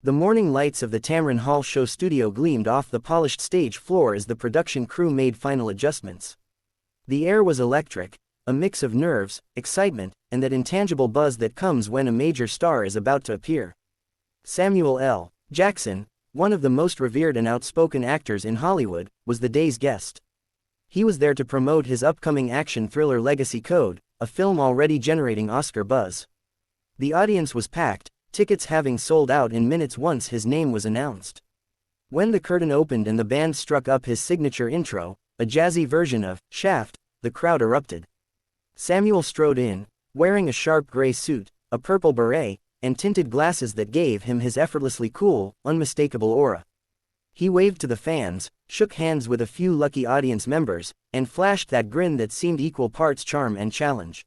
The morning lights of the Tamron Hall show studio gleamed off the polished stage floor as the production crew made final adjustments. The air was electric, a mix of nerves, excitement, and that intangible buzz that comes when a major star is about to appear. Samuel L. Jackson, one of the most revered and outspoken actors in Hollywood, was the day's guest. He was there to promote his upcoming action thriller Legacy Code, a film already generating Oscar buzz. The audience was packed, tickets having sold out in minutes once his name was announced. When the curtain opened and the band struck up his signature intro, a jazzy version of Shaft, the crowd erupted. Samuel strode in, wearing a sharp gray suit, a purple beret, and tinted glasses that gave him his effortlessly cool, unmistakable aura. He waved to the fans, shook hands with a few lucky audience members, and flashed that grin that seemed equal parts charm and challenge.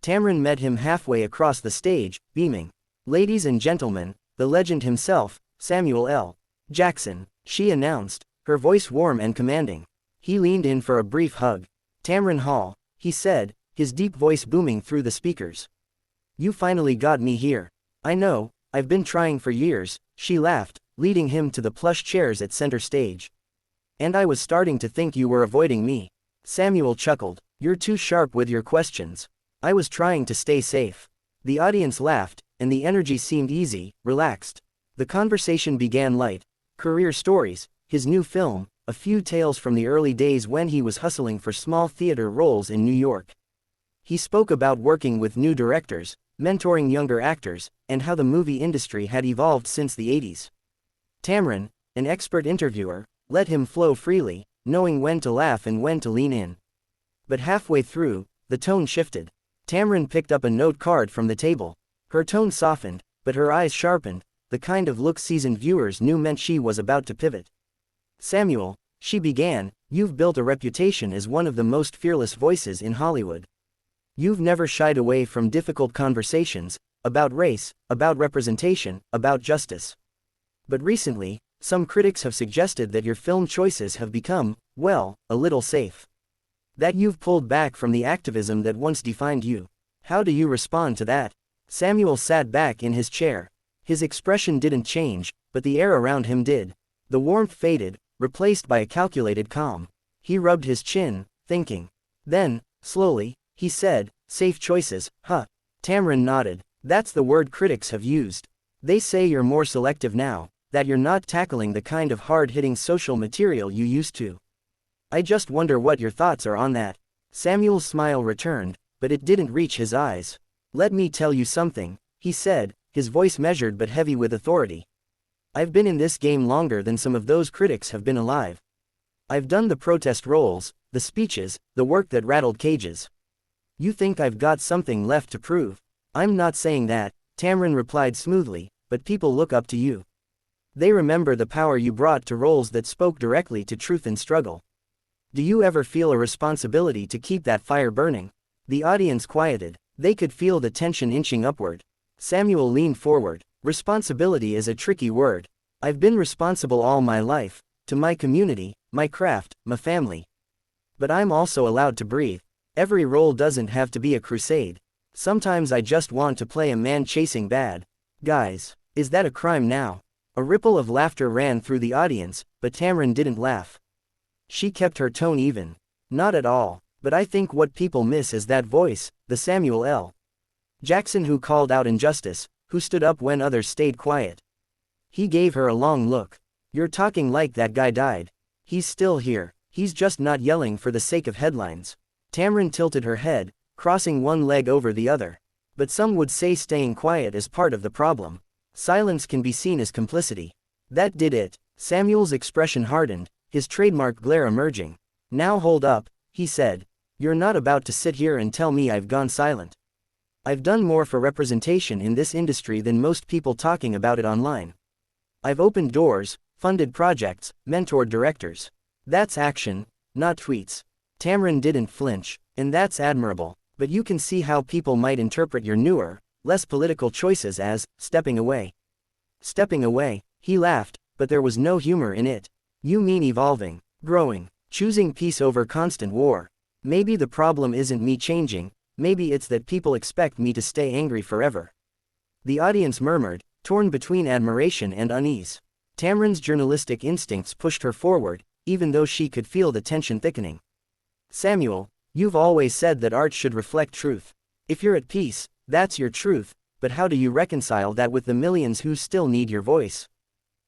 Tamron met him halfway across the stage, beaming. "Ladies and gentlemen, the legend himself, Samuel L. Jackson," she announced, her voice warm and commanding. He leaned in for a brief hug. "Tamron Hall," he said, his deep voice booming through the speakers. "You finally got me here. I know, I've been trying for years," she laughed, leading him to the plush chairs at center stage. "And I was starting to think you were avoiding me." Samuel chuckled. "You're too sharp with your questions. I was trying to stay safe." The audience laughed, and the energy seemed easy, relaxed. The conversation began light. Career stories, his new film, a few tales from the early days when he was hustling for small theater roles in New York. He spoke about working with new directors, mentoring younger actors, and how the movie industry had evolved since the 80s. Tamron, an expert interviewer, let him flow freely, knowing when to laugh and when to lean in. But halfway through, the tone shifted. Tamron picked up a note card from the table. Her tone softened, but her eyes sharpened, the kind of look seasoned viewers knew meant she was about to pivot. "Samuel," she began, "you've built a reputation as one of the most fearless voices in Hollywood. You've never shied away from difficult conversations, about race, about representation, about justice. But recently, some critics have suggested that your film choices have become, well, a little safe. That you've pulled back from the activism that once defined you. How do you respond to that?" Samuel sat back in his chair. His expression didn't change, but the air around him did. The warmth faded, replaced by a calculated calm. He rubbed his chin, thinking. Then, slowly, he said, "Safe choices, huh?" Tamron nodded. "That's the word critics have used. They say you're more selective now, that you're not tackling the kind of hard-hitting social material you used to. I just wonder what your thoughts are on that." Samuel's smile returned, but it didn't reach his eyes. "Let me tell you something," he said, his voice measured but heavy with authority. "I've been in this game longer than some of those critics have been alive. I've done the protest roles, the speeches, the work that rattled cages. You think I've got something left to prove? I'm not saying that," Tamron replied smoothly, "but people look up to you. They remember the power you brought to roles that spoke directly to truth and struggle. Do you ever feel a responsibility to keep that fire burning?" The audience quieted. They could feel the tension inching upward. Samuel leaned forward. "Responsibility is a tricky word. I've been responsible all my life, to my community, my craft, my family. But I'm also allowed to breathe. Every role doesn't have to be a crusade. Sometimes I just want to play a man chasing bad guys. Is that a crime now?" A ripple of laughter ran through the audience, but Tamron didn't laugh. She kept her tone even. "Not at all. But I think what people miss is that voice, the Samuel L. Jackson who called out injustice, who stood up when others stayed quiet." He gave her a long look. "You're talking like that guy died. He's still here. He's just not yelling for the sake of headlines." Tamron tilted her head, crossing one leg over the other. "But some would say staying quiet is part of the problem. Silence can be seen as complicity." That did it. Samuel's expression hardened, his trademark glare emerging. "Now hold up," he said. "You're not about to sit here and tell me I've gone silent. I've done more for representation in this industry than most people talking about it online. I've opened doors, funded projects, mentored directors. That's action, not tweets." Tamron didn't flinch, and that's admirable, but you can see how people might interpret your newer, less political choices as stepping away. "Stepping away," he laughed, but there was no humor in it. "You mean evolving, growing, choosing peace over constant war. Maybe the problem isn't me changing, maybe it's that people expect me to stay angry forever." The audience murmured, torn between admiration and unease. Tamron's journalistic instincts pushed her forward, even though she could feel the tension thickening. Samuel, you've always said that art should reflect truth. If you're at peace, that's your truth, but how do you reconcile that with the millions who still need your voice?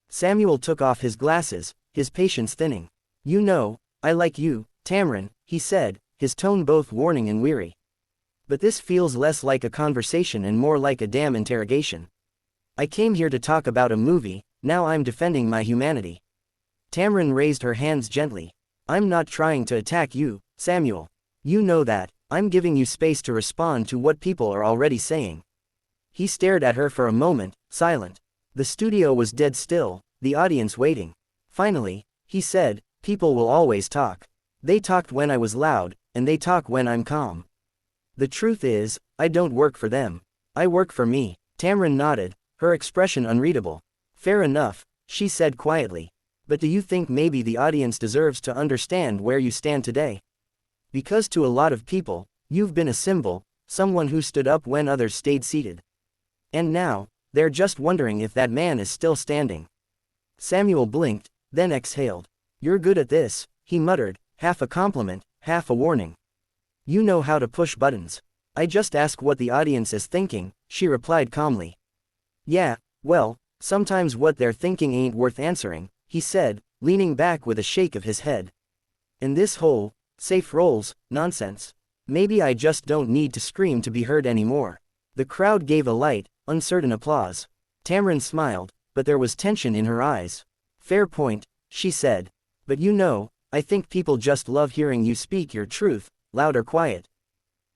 Samuel took off his glasses, his patience thinning. You know, I like you, Tamron, he said, his tone both warning and weary. But this feels less like a conversation and more like a damn interrogation. I came here to talk about a movie, now I'm defending my humanity. Tamron raised her hands gently. I'm not trying to attack you, Samuel. You know that, I'm giving you space to respond to what people are already saying. He stared at her for a moment, silent. The studio was dead still, the audience waiting. Finally, he said, people will always talk. They talked when I was loud, and they talk when I'm calm. The truth is, I don't work for them. I work for me. Tamron nodded, her expression unreadable. Fair enough, she said quietly. But do you think maybe the audience deserves to understand where you stand today? Because to a lot of people, you've been a symbol, someone who stood up when others stayed seated. And now, they're just wondering if that man is still standing. Samuel blinked, then exhaled. You're good at this, he muttered, half a compliment, half a warning. You know how to push buttons. I just ask what the audience is thinking, she replied calmly. Yeah, well, sometimes what they're thinking ain't worth answering, he said, leaning back with a shake of his head. In this whole, safe roles, nonsense. Maybe I just don't need to scream to be heard anymore. The crowd gave a light, uncertain applause. Tamron smiled, but there was tension in her eyes. Fair point, she said. But you know, I think people just love hearing you speak your truth, loud or quiet.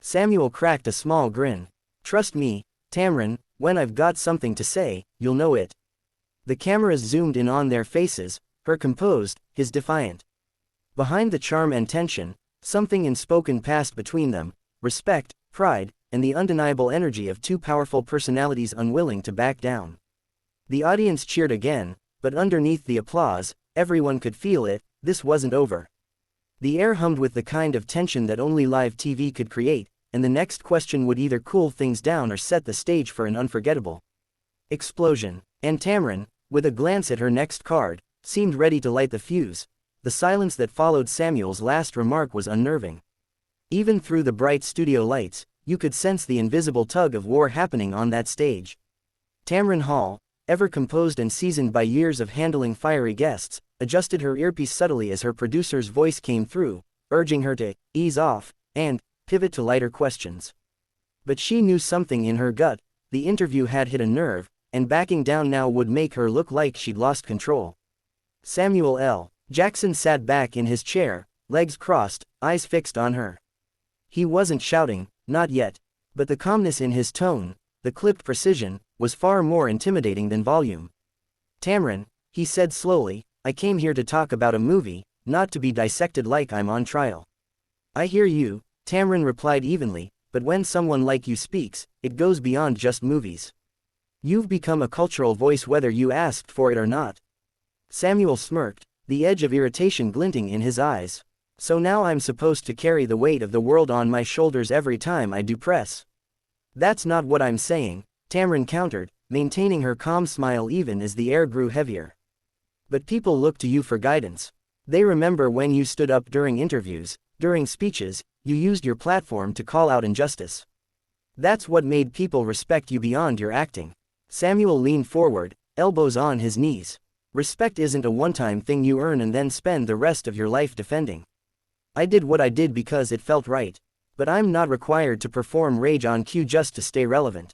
Samuel cracked a small grin. Trust me, Tamron, when I've got something to say, you'll know it. The cameras zoomed in on their faces, her composed, his defiant. Behind the charm and tension, something unspoken passed between them, respect, pride, and the undeniable energy of two powerful personalities unwilling to back down. The audience cheered again, but underneath the applause, everyone could feel it, this wasn't over. The air hummed with the kind of tension that only live TV could create, and the next question would either cool things down or set the stage for an unforgettable explosion. And Tamron, with a glance at her next card, seemed ready to light the fuse. The silence that followed Samuel's last remark was unnerving. Even through the bright studio lights, you could sense the invisible tug of war happening on that stage. Tamron Hall, ever composed and seasoned by years of handling fiery guests, adjusted her earpiece subtly as her producer's voice came through, urging her to ease off and pivot to lighter questions. But she knew something in her gut, the interview had hit a nerve, and backing down now would make her look like she'd lost control. Samuel L. Jackson sat back in his chair, legs crossed, eyes fixed on her. He wasn't shouting, not yet, but the calmness in his tone, the clipped precision, was far more intimidating than volume. Tamron, he said slowly, I came here to talk about a movie, not to be dissected like I'm on trial. I hear you, Tamron replied evenly, but when someone like you speaks, it goes beyond just movies. You've become a cultural voice whether you asked for it or not. Samuel smirked, the edge of irritation glinting in his eyes. So now I'm supposed to carry the weight of the world on my shoulders every time I do press. That's not what I'm saying, Tamron countered, maintaining her calm smile even as the air grew heavier. But people look to you for guidance. They remember when you stood up during interviews, during speeches, you used your platform to call out injustice. That's what made people respect you beyond your acting. Samuel leaned forward, elbows on his knees. Respect isn't a one-time thing you earn and then spend the rest of your life defending. I did what I did because it felt right. But I'm not required to perform rage on cue just to stay relevant.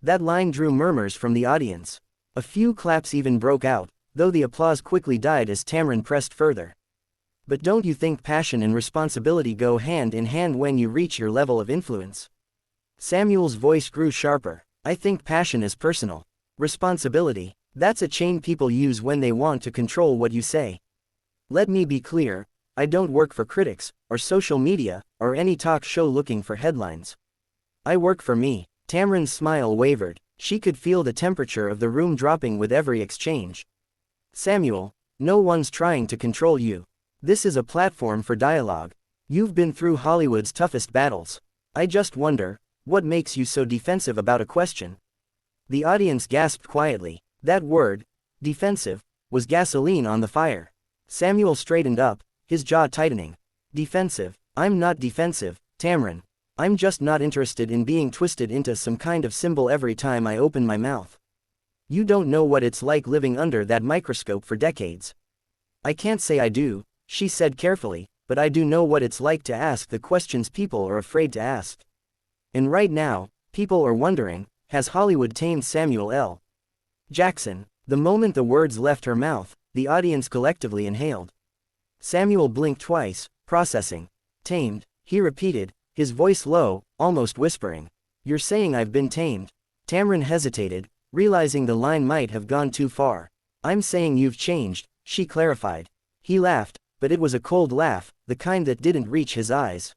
That line drew murmurs from the audience. A few claps even broke out, though the applause quickly died as Tamron pressed further. But don't you think passion and responsibility go hand in hand when you reach your level of influence? Samuel's voice grew sharper. I think passion is personal. Responsibility, that's a chain people use when they want to control what you say. Let me be clear, I don't work for critics, or social media, or any talk show looking for headlines. I work for me. Tamron's smile wavered. She could feel the temperature of the room dropping with every exchange. Samuel, no one's trying to control you. This is a platform for dialogue. You've been through Hollywood's toughest battles. I just wonder, what makes you so defensive about a question? The audience gasped quietly. That word, defensive, was gasoline on the fire. Samuel straightened up, his jaw tightening. Defensive? I'm not defensive, Tamron. I'm just not interested in being twisted into some kind of symbol every time I open my mouth. You don't know what it's like living under that microscope for decades. I can't say I do, she said carefully, but I do know what it's like to ask the questions people are afraid to ask. And right now, people are wondering, has Hollywood tamed Samuel L. Jackson? The moment the words left her mouth, the audience collectively inhaled. Samuel blinked twice, processing. Tamed, he repeated, his voice low, almost whispering. You're saying I've been tamed? Tamron hesitated, realizing the line might have gone too far. I'm saying you've changed, she clarified. He laughed, but it was a cold laugh, the kind that didn't reach his eyes.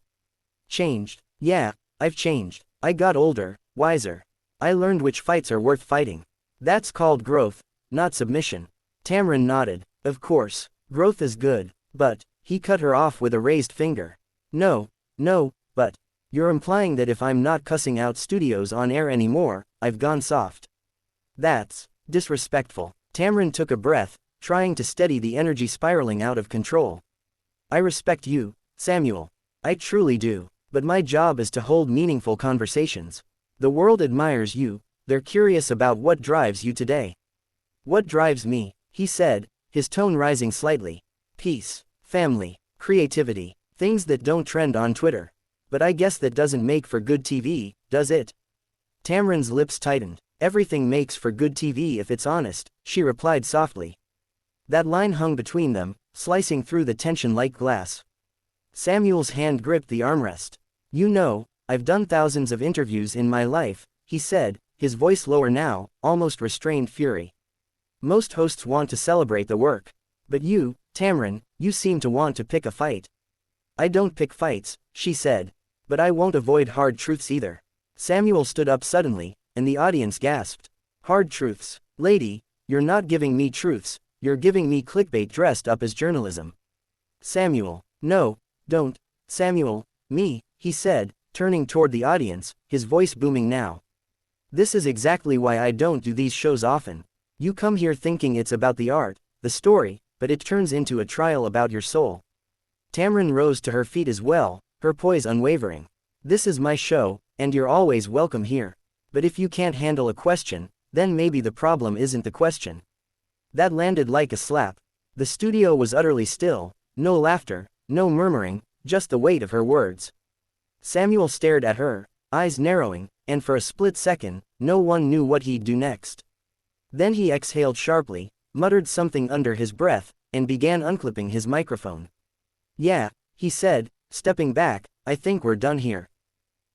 Changed? Yeah, I've changed. I got older, wiser. I learned which fights are worth fighting. That's called growth, not submission. Tamron nodded. Of course, growth is good, but, he cut her off with a raised finger. No, but, you're implying that if I'm not cussing out studios on air anymore, I've gone soft. That's disrespectful. Tamron took a breath, trying to steady the energy spiraling out of control. I respect you, Samuel. I truly do, but my job is to hold meaningful conversations. The world admires you, they're curious about what drives you today. What drives me, he said, his tone rising slightly. Peace, family, creativity, things that don't trend on Twitter. But I guess that doesn't make for good TV, does it? Tamron's lips tightened. Everything makes for good TV if it's honest, she replied softly. That line hung between them, slicing through the tension like glass. Samuel's hand gripped the armrest. You know, I've done thousands of interviews in my life, he said, his voice lower now, almost restrained fury. Most hosts want to celebrate the work. But you, Tamron, you seem to want to pick a fight. I don't pick fights, she said. But I won't avoid hard truths either. Samuel stood up suddenly, and the audience gasped. Hard truths? Lady, you're not giving me truths, you're giving me clickbait dressed up as journalism. Samuel, no, don't, Samuel, me, he said, turning toward the audience, his voice booming now. This is exactly why I don't do these shows often. You come here thinking it's about the art, the story, but it turns into a trial about your soul. Tamron rose to her feet as well, her poise unwavering. This is my show, and you're always welcome here. But if you can't handle a question, then maybe the problem isn't the question. That landed like a slap. The studio was utterly still, no laughter, no murmuring, just the weight of her words. Samuel stared at her, eyes narrowing, and for a split second, no one knew what he'd do next. Then he exhaled sharply, muttered something under his breath, and began unclipping his microphone. Yeah, he said, stepping back, I think we're done here.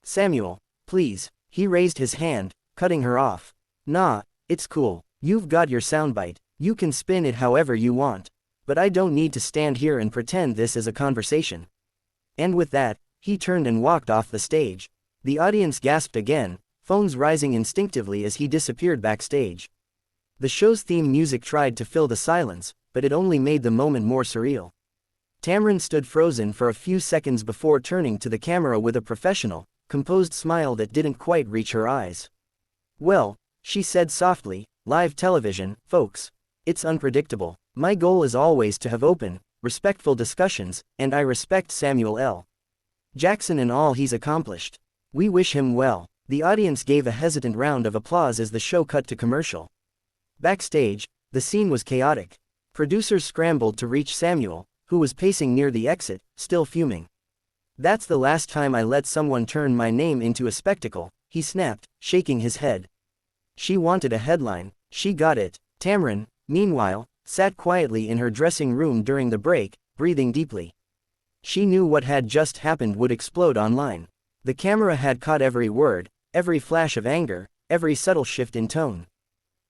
Samuel, please, he raised his hand, cutting her off. Nah, it's cool, you've got your soundbite, you can spin it however you want. But I don't need to stand here and pretend this is a conversation. And with that, he turned and walked off the stage. The audience gasped again, phones rising instinctively as he disappeared backstage. The show's theme music tried to fill the silence, but it only made the moment more surreal. Tamron stood frozen for a few seconds before turning to the camera with a professional, composed smile that didn't quite reach her eyes. Well, she said softly, live television, folks. It's unpredictable. My goal is always to have open, respectful discussions, and I respect Samuel L. Jackson and all he's accomplished. We wish him well. The audience gave a hesitant round of applause as the show cut to commercial. Backstage, the scene was chaotic. Producers scrambled to reach Samuel, who was pacing near the exit, still fuming. That's the last time I let someone turn my name into a spectacle, he snapped, shaking his head. She wanted a headline, she got it. Tamron, meanwhile, sat quietly in her dressing room during the break, breathing deeply. She knew what had just happened would explode online. The camera had caught every word, every flash of anger, every subtle shift in tone.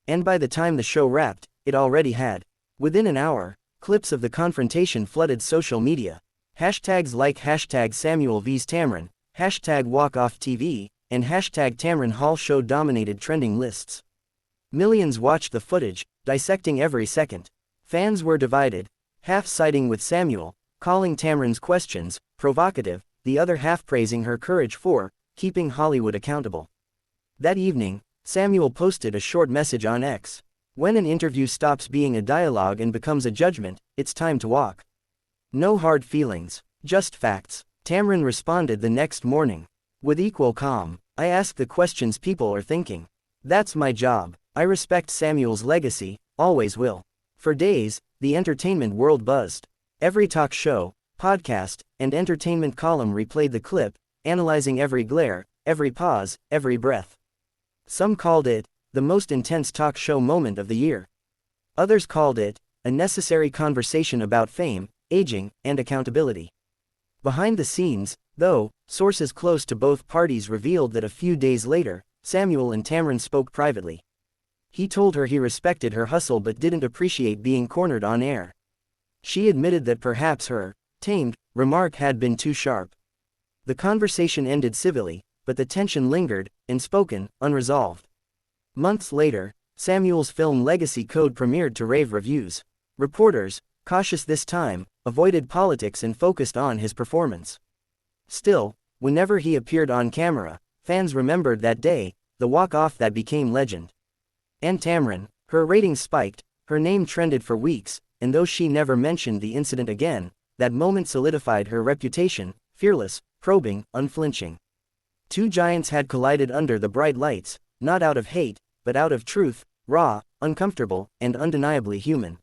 And by the time the show wrapped, it already had. Within an hour, clips of the confrontation flooded social media. Hashtags like hashtag Samuel vs Tamron, hashtag WalkOffTV, and hashtag Tamron Hall Show dominated trending lists. Millions watched the footage, dissecting every second. Fans were divided, half siding with Samuel, calling Tamron's questions provocative, the other half praising her courage for keeping Hollywood accountable. That evening, Samuel posted a short message on X. When an interview stops being a dialogue and becomes a judgment, it's time to walk. No hard feelings, just facts. Tamron responded the next morning. With equal calm, I ask the questions people are thinking. That's my job. I respect Samuel's legacy, always will. For days, the entertainment world buzzed. Every talk show, podcast, and entertainment column replayed the clip, analyzing every glare, every pause, every breath. Some called it the most intense talk show moment of the year. Others called it a necessary conversation about fame, aging, and accountability. Behind the scenes, though, sources close to both parties revealed that a few days later, Samuel and Tamron spoke privately. He told her he respected her hustle but didn't appreciate being cornered on air. She admitted that perhaps her tamed remark had been too sharp. The conversation ended civilly, but the tension lingered, unspoken, unresolved. Months later, Samuel's film Legacy Code premiered to rave reviews. Reporters, cautious this time, avoided politics and focused on his performance. Still, whenever he appeared on camera, fans remembered that day, the walk-off that became legend. And Tamron, her ratings spiked, her name trended for weeks, and though she never mentioned the incident again, that moment solidified her reputation, fearless, probing, unflinching. Two giants had collided under the bright lights, not out of hate, but out of truth, raw, uncomfortable, and undeniably human.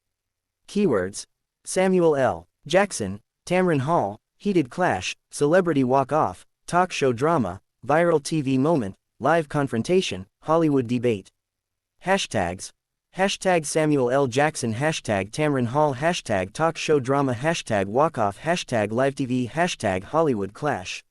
Keywords: Samuel L. Jackson, Tamron Hall, heated clash, celebrity walk-off, talk show drama, viral TV moment, live confrontation, Hollywood debate. Hashtags: Hashtag Samuel L. Jackson, Hashtag Tamron Hall, Hashtag talk show drama, Hashtag walk-off, Hashtag live TV, Hashtag Hollywood clash.